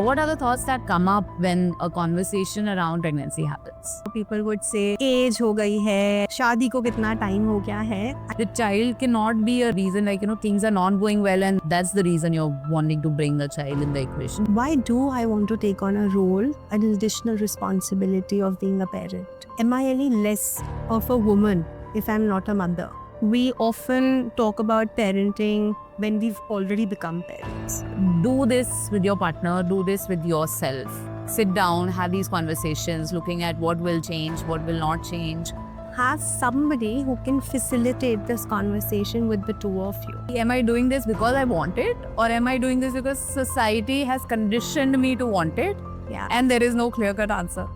What are the thoughts that come up when a conversation around pregnancy happens? People would say age हो गई है, शादी को कितना time हो गया है. The child cannot be a reason, things are not going well and that's the reason you're wanting to bring a child in the equation. Why do I want to take on a role, an additional responsibility of being a parent? Am I any less of a woman if I'm not a mother? We often talk about parenting when we've already become parents. Do this with your partner, do this with yourself. Sit down, have these conversations, looking at what will change, what will not change. Have somebody who can facilitate this conversation with the two of you. Am I doing this because I want it, or am I doing this because society has conditioned me to want it? Yeah. And there is no clear-cut answer.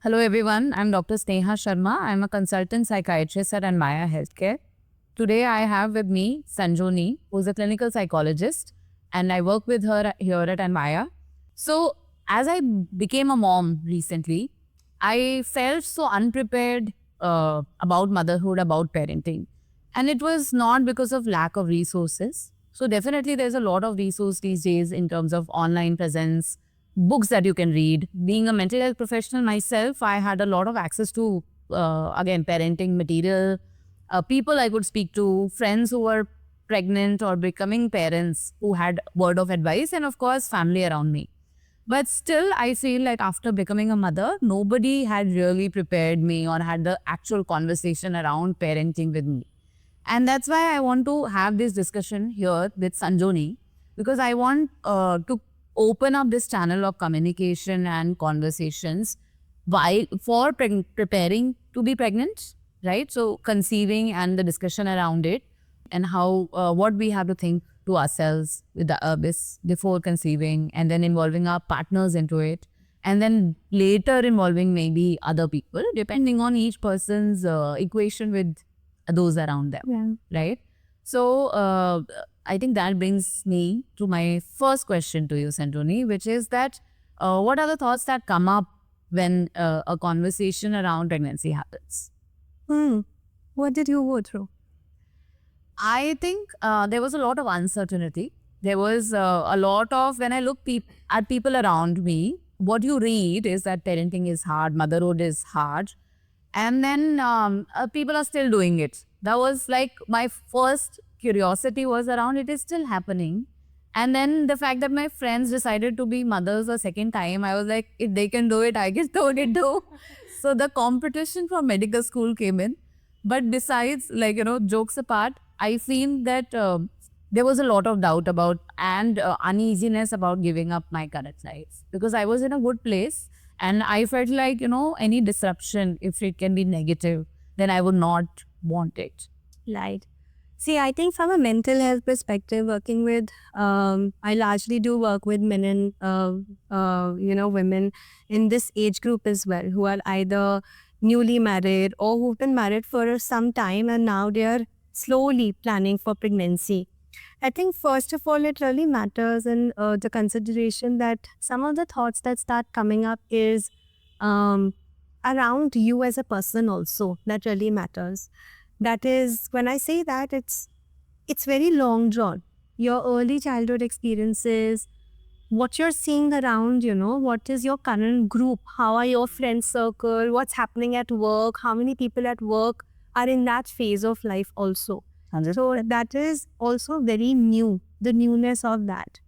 Hello everyone, I'm Dr. Sneha Sharma. I'm a consultant psychiatrist at Anmaya Healthcare. Today I have with me Sanjoni, who's a clinical psychologist, and I work with her here at Anmaya. So as I became a mom recently, I felt so unprepared about motherhood, about parenting. And it was not because of lack of resources. So definitely there's a lot of resource these days in terms of online presence, books that you can read. Being a mental health professional myself, I had a lot of access to, again, parenting material, people I could speak to, friends who were pregnant or becoming parents who had word of advice, and of course, family around me. But still, I feel like after becoming a mother, nobody had really prepared me or had the actual conversation around parenting with me. And that's why I want to have this discussion here with Sanjoni, because I want to open up this channel of communication and conversations for preparing to be pregnant, right? So conceiving and the discussion around it, and how what we have to think to ourselves with this before conceiving, and then involving our partners into it, and then later involving maybe other people, depending on each person's equation with those around them, right? So I think that brings me to my first question to you, Sanjoni, which is that what are the thoughts that come up when a conversation around pregnancy happens? What did you go through? I think there was a lot of uncertainty. There was a lot of, when I look at people around me, what you read is that parenting is hard, motherhood is hard. And then people are still doing it. That was like my first curiosity was around, it is still happening. And then the fact that my friends decided to be mothers a second time, I was like, if they can do it, I can do it too. So the competition from medical school came in. But besides, jokes apart, I feel that there was a lot of doubt about and uneasiness about giving up my current life, because I was in a good place and I felt like, any disruption, if it can be negative, then I would not want it. Right. See, I think from a mental health perspective, working with, I largely do work with men and, women in this age group as well, who are either newly married or who've been married for some time and now they are slowly planning for pregnancy. I think first of all, it really matters in the consideration that some of the thoughts that start coming up is around you as a person also. That really matters. That is, when I say that, it's very long drawn. Your early childhood experiences, what you're seeing around, what is your current group, how are your friend circle, what's happening at work, how many people at work are in that phase of life also. 100%. So that is also very new, the newness of that.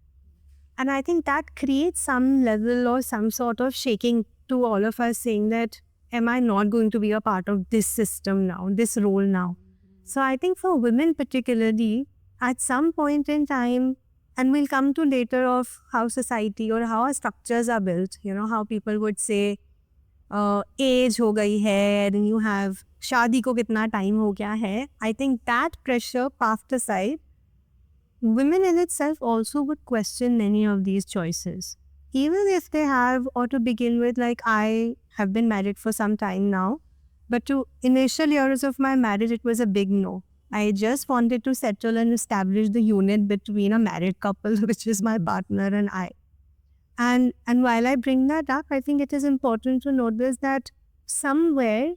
And I think that creates some level or some sort of shaking to all of us, saying that, am I not going to be a part of this system now, this role now? So I think for women particularly, at some point in time, and we'll come to later of how society or how our structures are built, how people would say, age ho gayi hai, and you have shadi ko kitna time ho gaya hai. I think that pressure parked aside, women in itself also would question many of these choices. Even if they have, or to begin with, like I have been married for some time now, but to initial years of my marriage, it was a big no. I just wanted to settle and establish the unit between a married couple, which is my partner and I. And while I bring that up, I think it is important to notice that somewhere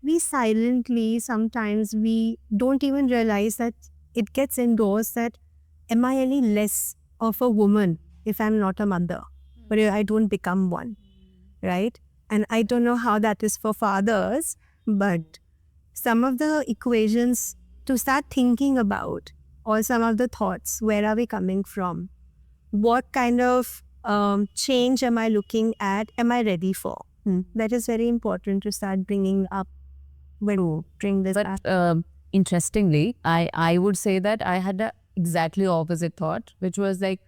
we silently, sometimes we don't even realize that it gets endorsed that am I any less of a woman if I'm not a mother? But I don't become one, right? And I don't know how that is for fathers, but some of the equations to start thinking about, or some of the thoughts, where are we coming from? What kind of change am I looking at? Am I ready for? That is very important to start bringing up when you bring this up. But interestingly, I would say that I had the exactly opposite thought, which was like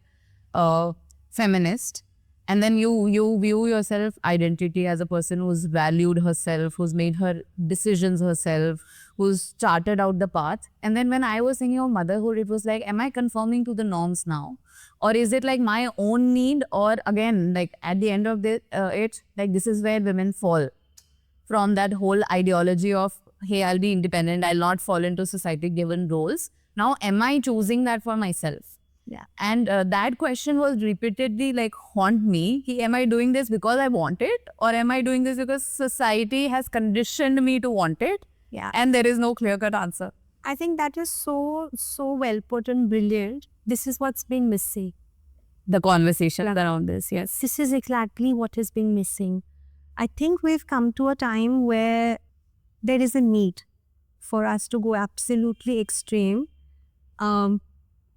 feminist. And then you view yourself identity as a person who's valued herself, who's made her decisions herself, who's charted out the path. And then when I was thinking of motherhood, it was like, am I conforming to the norms now? Or is it like my own need? Or again, like at the end of it, like this is where women fall from that whole ideology of, hey, I'll be independent, I'll not fall into society given roles. Now, am I choosing that for myself? Yeah. And that question was repeatedly like haunt me. Am I doing this because I want it? Or am I doing this because society has conditioned me to want it? Yeah. And there is no clear-cut answer. I think that is so well put and brilliant. This is what's been missing. The conversation around this, yes. This is exactly what has been missing. I think we've come to a time where there is a need for us to go absolutely extreme.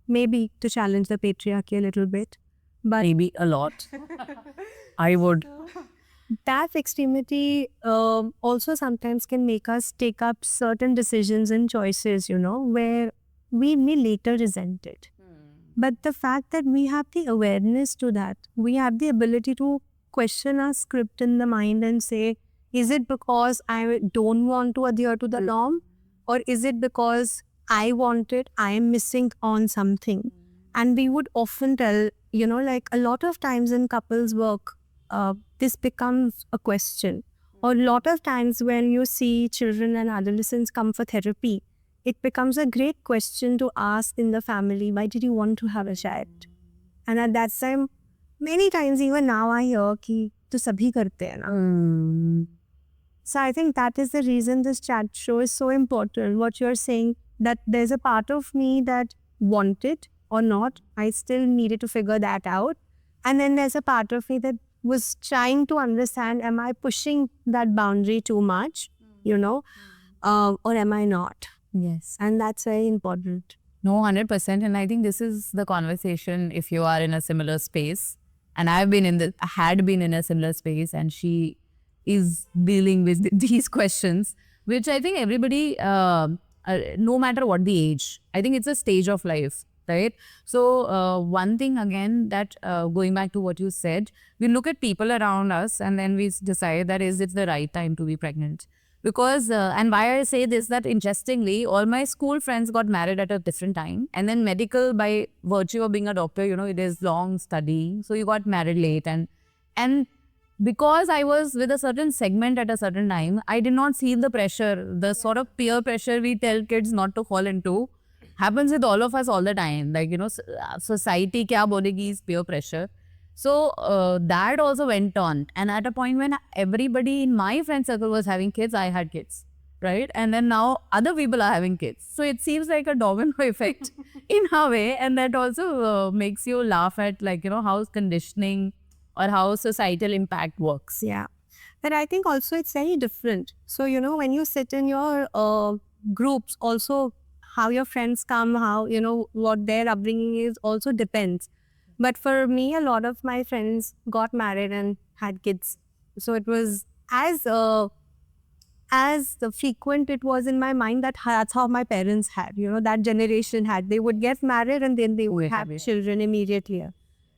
Maybe to challenge the patriarchy a little bit, but Maybe a lot. I would. that extremity also sometimes can make us take up certain decisions and choices, where we may later resent it. But the fact that we have the awareness to that, we have the ability to question our script in the mind and say, is it because I don't want to adhere to the norm? Or is it because I want it, I am missing on something? And we would often tell, like a lot of times in couples work, this becomes a question. Or a lot of times when you see children and adolescents come for therapy, it becomes a great question to ask in the family, why did you want to have a child? And at that time, many times even now I hear ki to sabhi karte hai na. So I think that is the reason this chat show is so important. What you're saying, that there's a part of me that wanted or not, I still needed to figure that out. And then there's a part of me that was trying to understand, am I pushing that boundary too much, or am I not? Yes. And that's very important. No, 100%. And I think this is the conversation if you are in a similar space. And had been in a similar space, and she is dealing with these questions, which I think everybody, no matter what the age, I think it's a stage of life, right? So one thing again that going back to what you said, we look at people around us and then we decide that is it the right time to be pregnant? Because, and why I say this, that interestingly, all my school friends got married at a different time. And then medical, by virtue of being a doctor, it is long study. So you got married late. And because I was with a certain segment at a certain time, I did not feel the pressure, the sort of peer pressure we tell kids not to fall into, happens with all of us all the time. Like, society kya bolegi is peer pressure. So that also went on. And at a point when everybody in my friend circle was having kids, I had kids, right? And then now other people are having kids. So it seems like a domino effect in a way. And that also makes you laugh at like, how conditioning or how societal impact works. Yeah. But I think also it's very different. So, when you sit in your groups, also how your friends come, how, what their upbringing is also depends. But for me, a lot of my friends got married and had kids. So it was as frequent it was in my mind that that's how my parents had, that generation had. They would get married and then they would have children immediately.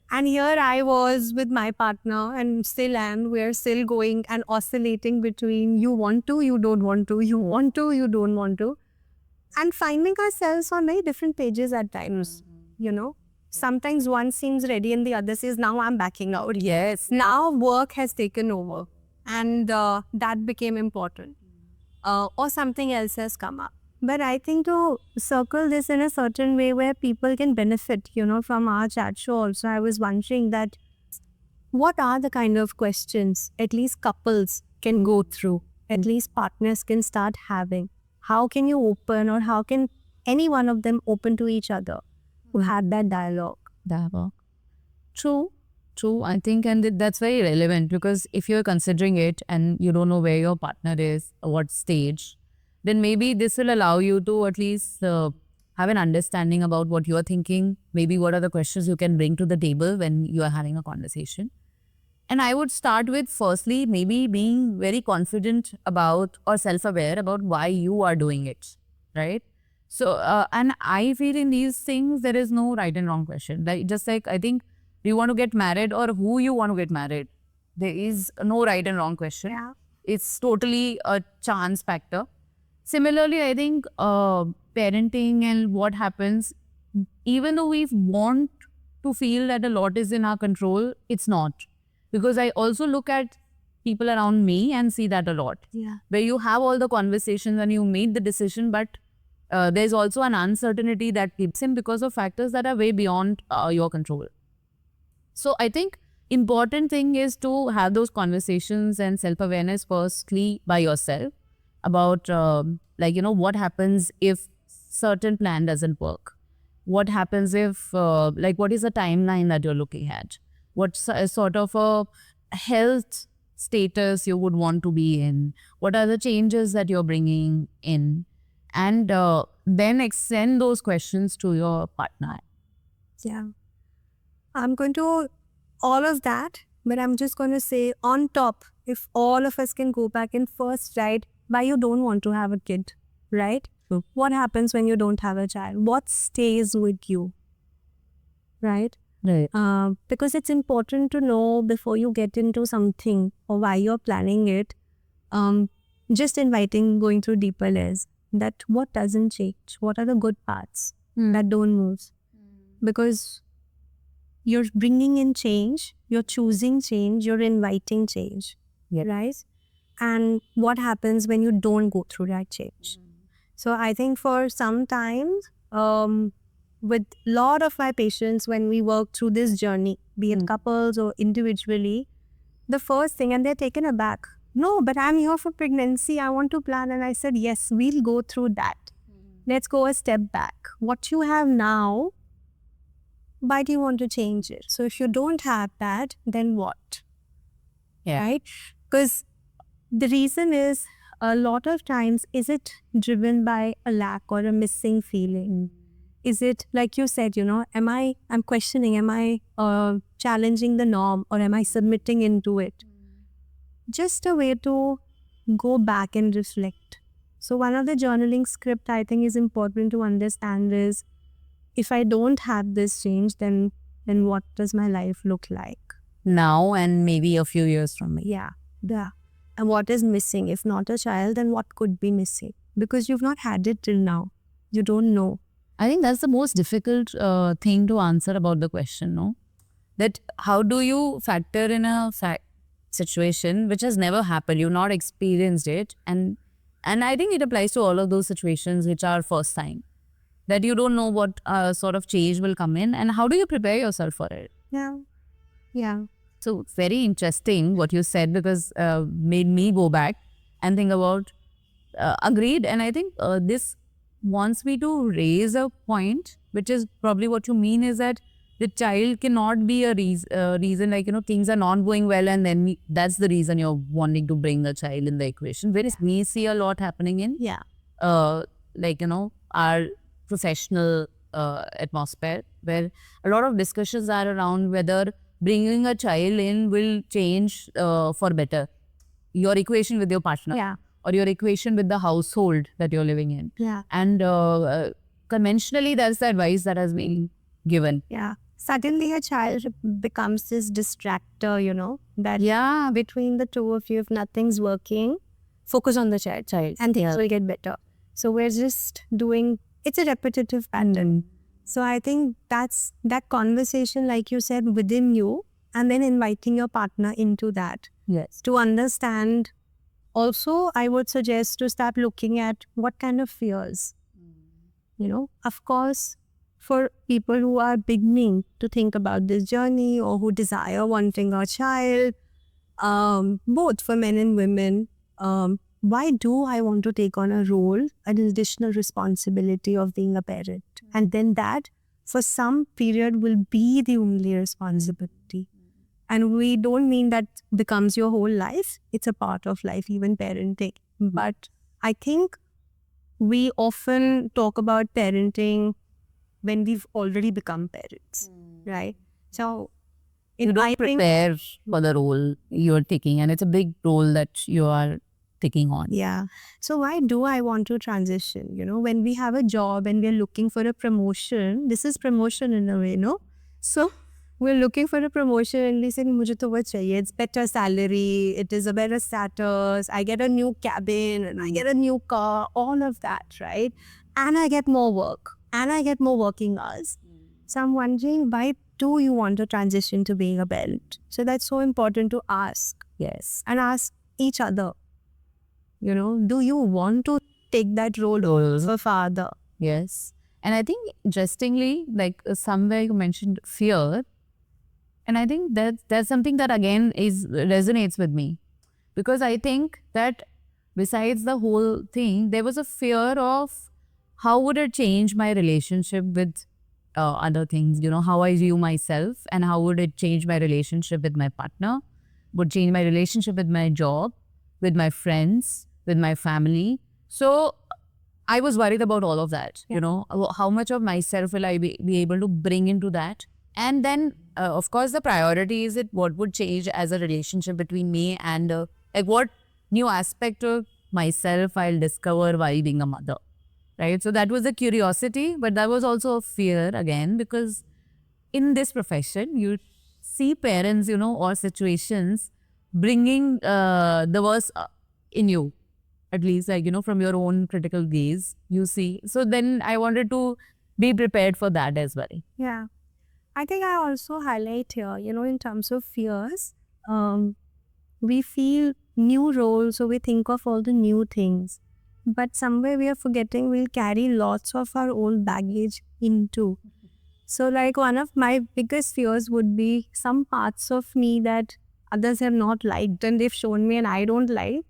And here I was with my partner and still am. We're still going and oscillating between you want to, you don't want to, you want to, you don't want to. And finding ourselves on very different pages at times, Sometimes one seems ready and the other says, now I'm backing out. Yes. Now work has taken over and that became important. Or something else has come up. But I think to circle this in a certain way where people can benefit, from our chat show also, I was wondering that what are the kind of questions at least couples can go through, at least partners can start having? How can you open, or how can any one of them open to each other to have that dialogue. True. I think, and that's very relevant because if you're considering it and you don't know where your partner is, or what stage, then maybe this will allow you to at least have an understanding about what you're thinking. Maybe what are the questions you can bring to the table when you are having a conversation. And I would start with firstly, maybe being very confident about or self-aware about why you are doing it, right? So, and I feel in these things, there is no right and wrong question. Like, just like, I think, do you want to get married or who you want to get married? There is no right and wrong question. Yeah. It's totally a chance factor. Similarly, I think parenting and what happens, even though we want to feel that a lot is in our control, it's not. Because I also look at people around me and see that a lot. Yeah. Where you have all the conversations and you made the decision, but there's also an uncertainty that keeps in because of factors that are way beyond your control. So I think important thing is to have those conversations and self-awareness firstly by yourself about what happens if certain plan doesn't work. What happens if what is the timeline that you're looking at? What sort of a health status you would want to be in? What are the changes that you're bringing in? And then extend those questions to your partner. Yeah. I'm going to all of that, but I'm just going to say on top, if all of us can go back and first write why you don't want to have a kid, right? True. What happens when you don't have a child? What stays with you, right? Right. Because it's important to know before you get into something or why you're planning it, just going through deeper layers, that what doesn't change, what are the good parts that don't move. Because you're bringing in change, you're choosing change, you're inviting change, Yep. right? And what happens when you don't go through that change? So I think for some time, with a lot of my patients, when we work through this journey, be it couples or individually, the first thing, and they're taken aback, no, but I'm here for pregnancy, I want to plan. And I said, yes, we'll go through that. Let's go a step back. What you have now, why do you want to change it? So if you don't have that, then what? Yeah. Right? Because the reason is, a lot of times, is it driven by a lack or a missing feeling? Is it, like you said, I'm questioning, am I challenging the norm, or am I submitting into it? Just a way to go back and reflect. So one of the journaling script I think is important to understand is, if I don't have this change, then what does my life look like? Now and maybe a few years from now. Yeah. And what is missing? If not a child, then what could be missing? Because you've not had it till now. You don't know. I think that's the most difficult thing to answer about the question, no? That how do you factor in a situation which has never happened, you've not experienced it, and I think it applies to all of those situations which are first time, that you don't know what sort of change will come in, and how do you prepare yourself for it? Yeah. So very interesting what you said, because made me go back and think about, agreed, and I think this wants me to raise a point, which is probably what you mean, is that the child cannot be a reason, like, things are not going well and then that's the reason you're wanting to bring a child in the equation. Whereas we see a lot happening in, our professional atmosphere, where a lot of discussions are around whether bringing a child in will change for better your equation with your partner. Yeah. Or your equation with the household that you're living in. Yeah. And conventionally, that's the advice that has been given. Yeah. Suddenly a child becomes this distractor, that between the two of you, if nothing's working, focus on the child and things will get better. So we're just doing, it's a repetitive pattern. So I think that's that conversation, like you said, within you, and then inviting your partner into that. Yes. To understand. Also, I would suggest to start looking at what kind of fears. Of course, for people who are beginning to think about this journey or who desire wanting a child, both for men and women, why do I want to take on a role, an additional responsibility of being a parent? And then that for some period will be the only responsibility. And we don't mean that becomes your whole life. It's a part of life, even parenting. But I think we often talk about parenting when we've already become parents, right? So You don't prepare for the role you're taking, and it's a big role that you are taking on. Yeah. So why do I want to transition? You know, when we have a job and we're looking for a promotion, this is promotion in a way, no? So we're looking for a promotion and we say, "Mujhe to wo chahiye." It's better salary, it is a better status, I get a new cabin, and I get a new car, all of that, right? And I get more work, and I get more working hours. So I'm wondering, why do you want to transition to being a parent? So that's so important to ask. Yes. And ask each other. You know, do you want to take that role of a father? Yes. And I think interestingly, like somewhere you mentioned fear. And I think that's something that again resonates with me. Because I think that besides the whole thing, there was a fear of how would it change my relationship with other things, you know, how I view myself, and how would it change my relationship with my partner, would change my relationship with my job, with my friends, with my family. So I was worried about all of that, you know, how much of myself will I be able to bring into that? And then, of course, the priority is what would change as a relationship between me and like what new aspect of myself I'll discover while being a mother, right? So that was a curiosity, but that was also a fear again, because in this profession, you see parents, you know, or situations bringing the worst in you, at least, like, you know, from your own critical gaze, you see. So then I wanted to be prepared for that as well. Yeah. I think I also highlight here, you know, in terms of fears, we feel new roles, so we think of all the new things. But somewhere we are forgetting we'll carry lots of our old baggage into. So like one of my biggest fears would be some parts of me that others have not liked and they've shown me and I don't like.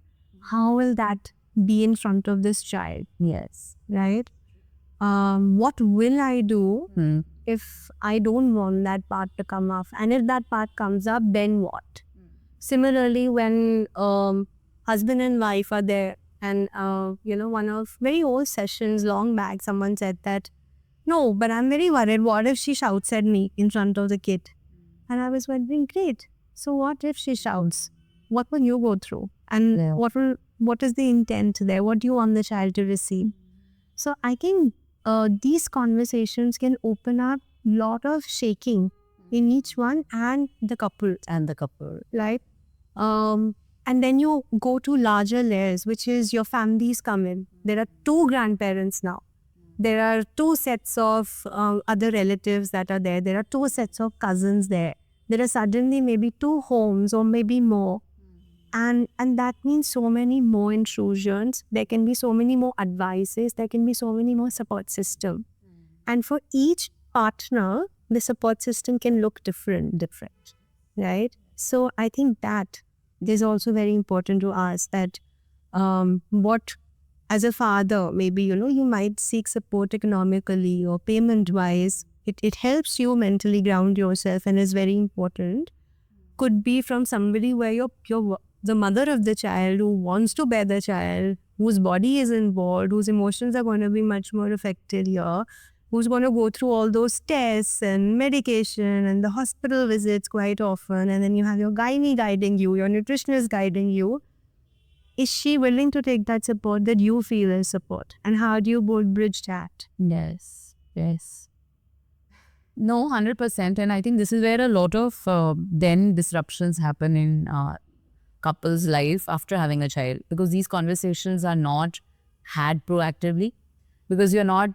How will that be in front of this child? Yes. Right? What will I do if I don't want that part to come up? And if that part comes up, then what? Similarly, when husband and wife are there, and you know, one of very old sessions long back, someone said that, no, but I'm very worried. What if she shouts at me in front of the kid? And I was wondering, great. So what if she shouts? What will you go through? And what is the intent there? What do you want the child to receive? So I think these conversations can open up a lot of shaking in each one and the couple. Right? And then you go to larger layers, which is your families come in. There are 2 grandparents now. There are 2 sets of other relatives that are there. There are 2 sets of cousins there. There are suddenly maybe 2 homes or maybe more. And that means so many more intrusions. There can be so many more advices. There can be so many more support system. And for each partner, the support system can look different, right? So I think that is also very important to ask that what, as a father, maybe, you know, you might seek support economically or payment-wise. It helps you mentally ground yourself and is very important. Could be from somebody where you're the mother of the child who wants to bear the child, whose body is involved, whose emotions are going to be much more affected here, who's going to go through all those tests and medication and the hospital visits quite often, and then you have your gynae guiding you, your nutritionist guiding you. Is she willing to take that support that you feel is support? And how do you both bridge that? Yes. No, 100%. And I think this is where a lot of then disruptions happen in couples' life after having a child, because these conversations are not had proactively, because you're not,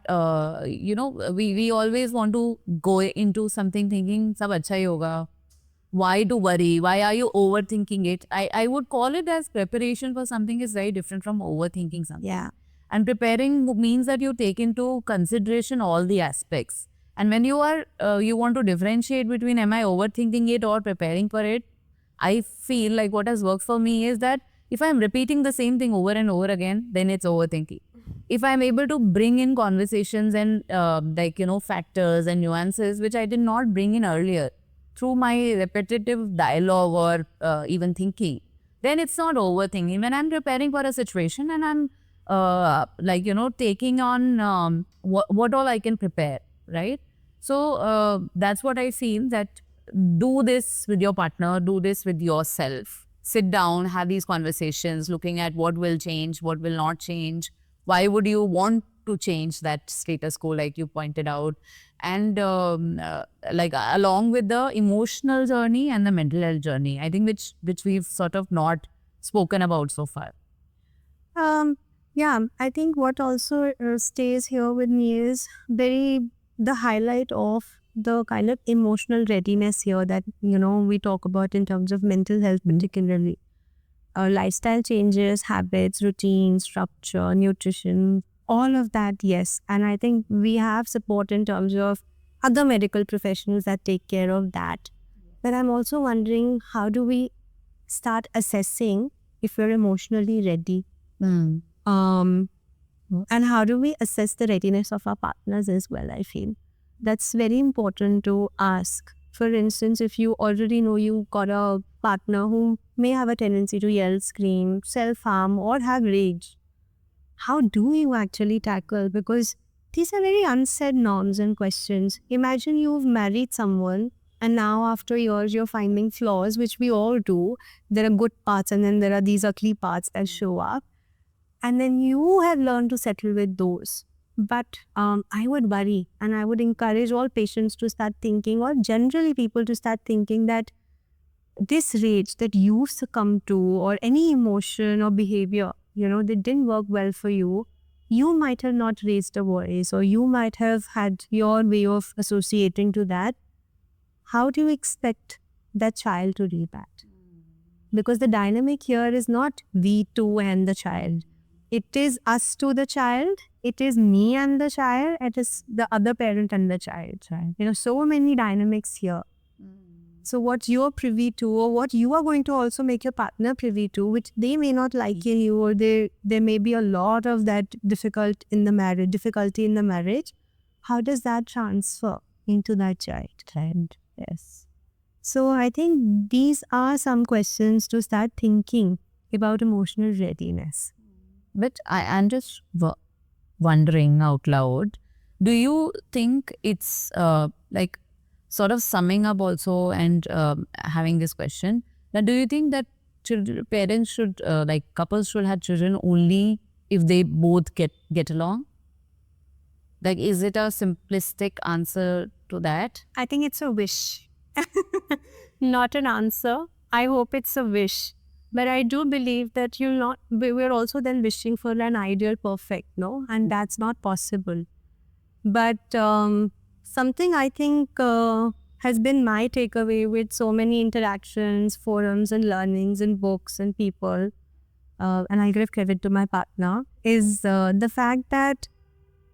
you know, we always want to go into something thinking, sab acha hi hoga. Why to worry? Why are you overthinking it? I would call it as preparation for something is very different from overthinking something. Yeah. And preparing means that you take into consideration all the aspects. And when you are, you want to differentiate between am I overthinking it or preparing for it, I feel like what has worked for me is that if I'm repeating the same thing over and over again, then it's overthinking. if I'm able to bring in conversations and factors and nuances which I did not bring in earlier through my repetitive dialogue or even thinking, then it's not overthinking. When I'm preparing for a situation and I'm taking on what all I can prepare, right? So that's what I feel, that do this with your partner, do this with yourself. Sit down, have these conversations, looking at what will change, what will not change. Why would you want to change that status quo, like you pointed out? And along with the emotional journey and the mental health journey, I think which we've sort of not spoken about so far. Yeah, I think what also stays here with me is the highlight of the kind of emotional readiness here that, we talk about in terms of mental health, particularly. Lifestyle changes, habits, routines, structure, nutrition, all of that, yes. And I think we have support in terms of other medical professionals that take care of that. But I'm also wondering, how do we start assessing if we're emotionally ready? And how do we assess the readiness of our partners as well, I feel. That's very important to ask. For instance, if you already know you've got a partner who may have a tendency to yell, scream, self-harm, or have rage, how do you actually tackle? Because these are very unsaid norms and questions. Imagine you've married someone and now after years you're finding flaws, which we all do. There are good parts and then there are these ugly parts that show up. And then you have learned to settle with those. But I would worry, and I would encourage all patients to start thinking, or generally people to start thinking, that this rage that you succumb to, or any emotion or behavior, that didn't work well for you, you might have not raised a voice, or you might have had your way of associating to that. How do you expect that child to react? Because the dynamic here is not we two and the child. It is us to the child. It is me and the child. It is the other parent and the child. Right? So many dynamics here. So what you're privy to, or what you are going to also make your partner privy to, which they may not like in you, or there may be a lot of that difficulty in the marriage. How does that transfer into that child? Right? Yes. So I think these are some questions to start thinking about emotional readiness. But I'm just wondering out loud, do you think it's sort of summing up also and having this question, that do you think that parents should, couples should have children only if they both get along? Like, is it a simplistic answer to that? I think it's a wish, not an answer. I hope it's a wish. But I do believe that we're also then wishing for an ideal perfect, no? And that's not possible. But something I think has been my takeaway with so many interactions, forums and learnings and books and people, and I give credit to my partner, is the fact that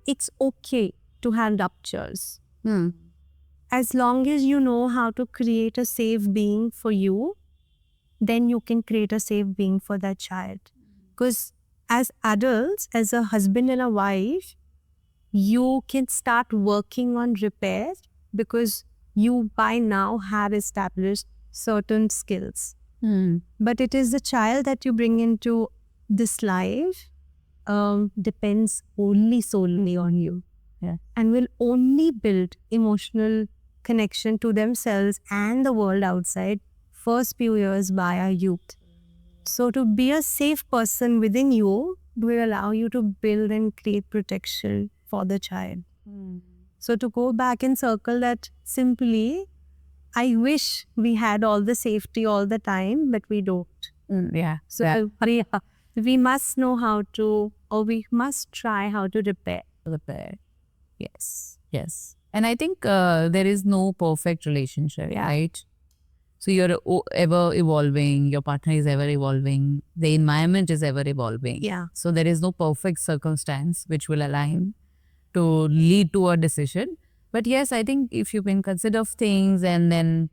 it's okay to have ruptures. As long as you know how to create a safe being for you, then you can create a safe being for that child. Because as adults, as a husband and a wife, you can start working on repair because you by now have established certain skills. But it is the child that you bring into this life depends only solely on you. And will only build emotional connection to themselves and the world outside first few years by our youth. So to be a safe person within you will allow you to build and create protection for the child. So to go back and circle that simply, I wish we had all the safety all the time, but we don't. So we must know how to, or we must try how to repair. Yes. And I think there is no perfect relationship, right? So you're ever evolving, your partner is ever evolving, the environment is ever evolving. So there is no perfect circumstance which will align to lead to a decision. But yes, I think if you can consider things and then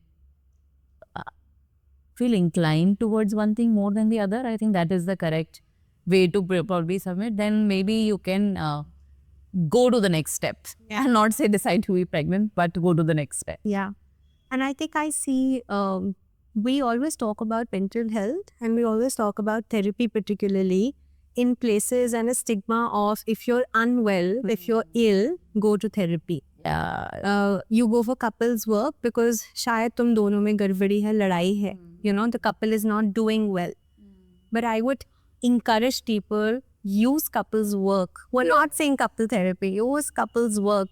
feel inclined towards one thing more than the other, I think that is the correct way to probably submit, then maybe you can go to the next step. Yeah. And not say decide to be pregnant, but go to the next step. Yeah. And I think I see, we always talk about mental health and we always talk about therapy, particularly in places and a stigma of if you're unwell, if you're ill, go to therapy. Yeah. You go for couples work because शायद तुम दोनों में गड़बड़ी है, लड़ाई है. You know, the couple is not doing well. But I would encourage people, use couples work. We're not saying couple therapy, use couples work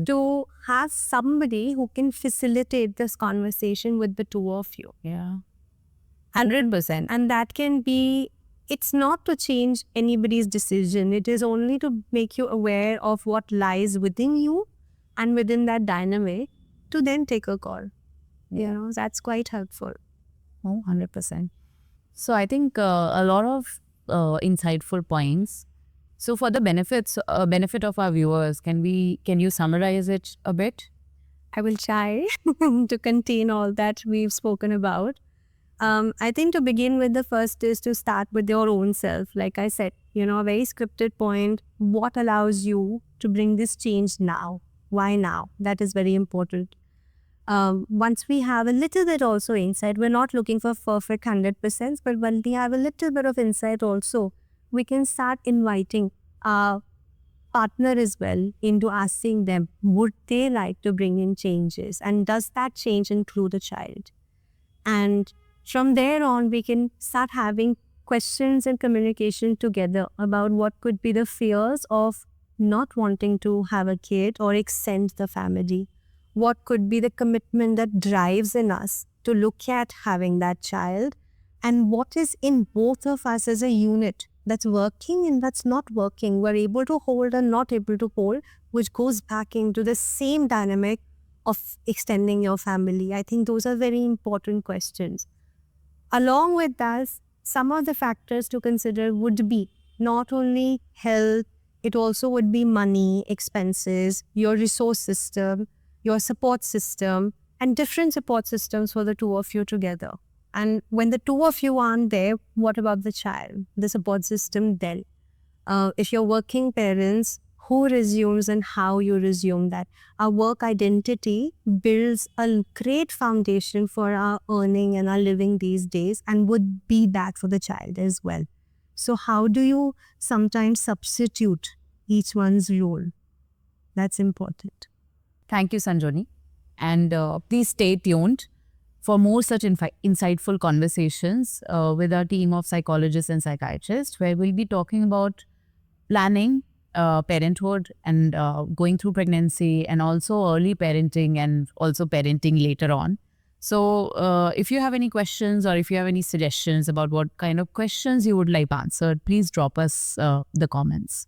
to have somebody who can facilitate this conversation with the two of you. Yeah. 100%. And that can be, it's not to change anybody's decision. It is only to make you aware of what lies within you and within that dynamic to then take a call. You know, that's quite helpful. Oh, 100%. So I think a lot of insightful points. So for the benefit of our viewers, can you summarize it a bit? I will try to contain all that we've spoken about. I think to begin with, the first is to start with your own self. Like I said, you know, a very scripted point. What allows you to bring this change now? Why now? That is very important. Once we have a little bit also insight, we're not looking for perfect 100%, but when we have a little bit of insight also, we can start inviting our partner as well into asking them, would they like to bring in changes? And does that change include a child? And from there on, we can start having questions and communication together about what could be the fears of not wanting to have a kid or extend the family. What could be the commitment that drives in us to look at having that child, and what is in both of us as a unit that's working and that's not working. We're able to hold and not able to hold, which goes back into the same dynamic of extending your family. I think those are very important questions. Along with that, some of the factors to consider would be not only health, it also would be money, expenses, your resource system, your support system, and different support systems for the two of you together. And when the two of you aren't there, what about the child, the support system then? If you're working parents, who resumes and how you resume that? Our work identity builds a great foundation for our earning and our living these days, and would be that for the child as well. So how do you sometimes substitute each one's role? That's important. Thank you, Sanjoni. And please stay tuned for more such insightful conversations with our team of psychologists and psychiatrists, where we'll be talking about planning parenthood and going through pregnancy, and also early parenting, and also parenting later on. So if you have any questions, or if you have any suggestions about what kind of questions you would like answered, please drop us the comments.